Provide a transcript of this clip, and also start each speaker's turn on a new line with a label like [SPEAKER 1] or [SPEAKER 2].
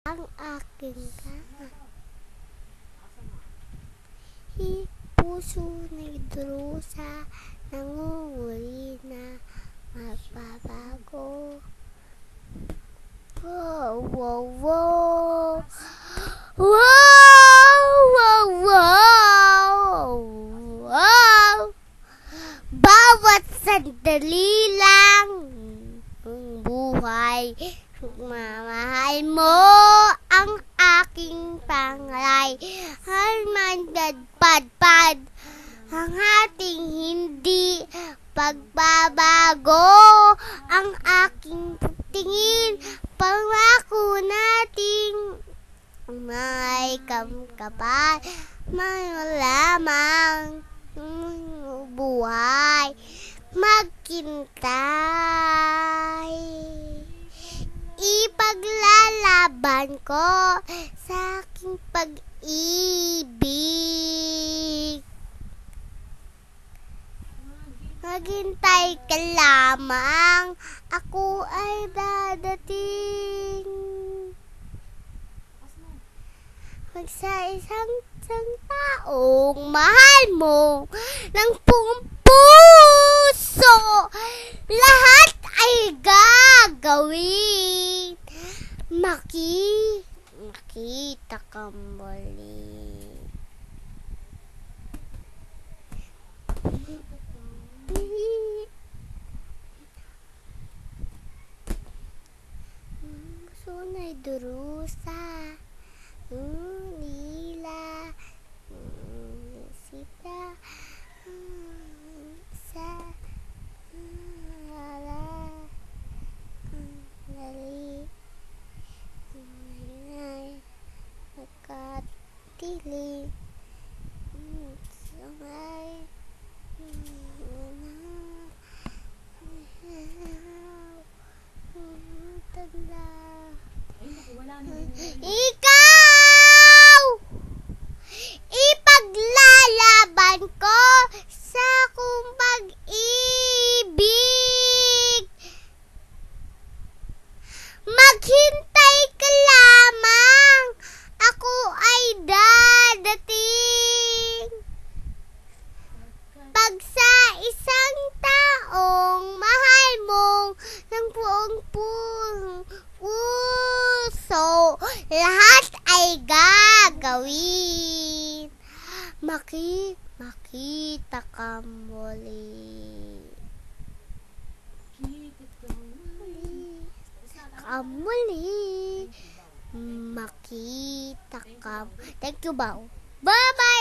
[SPEAKER 1] Ang aking puso na'y durusa, nangunguli na magbabago. Wow, wow, wow. Wow, wow, wow. Wow. Bawat sandali lang ng buhay, mamahal mo ang aking pangalay. Padpad ang ating hindi pagbabago, ang aking tingin, pangako nating may kapal, may lamang buhay, maghintay. Ipaglalaban ko sa aking pag-ibig. Maghintay ka lamang, ako ay dadating. Magsa-isang taong mahal mo ng buong puso, lahat ay gagawin. Makita ka muli. Puso na'y durusa, nila sita sa dali nagkatiling sumay tanda. Ikaw! Ipaglalaban ko sa kong pag-ibig. Maghintay ka lamang, ako ay dadating. Pag sa isang taong mahal mo ng buong puso, lahat ay gagawin. Makita ka muli. Makita ka. Thank you, Bao. Bye-bye!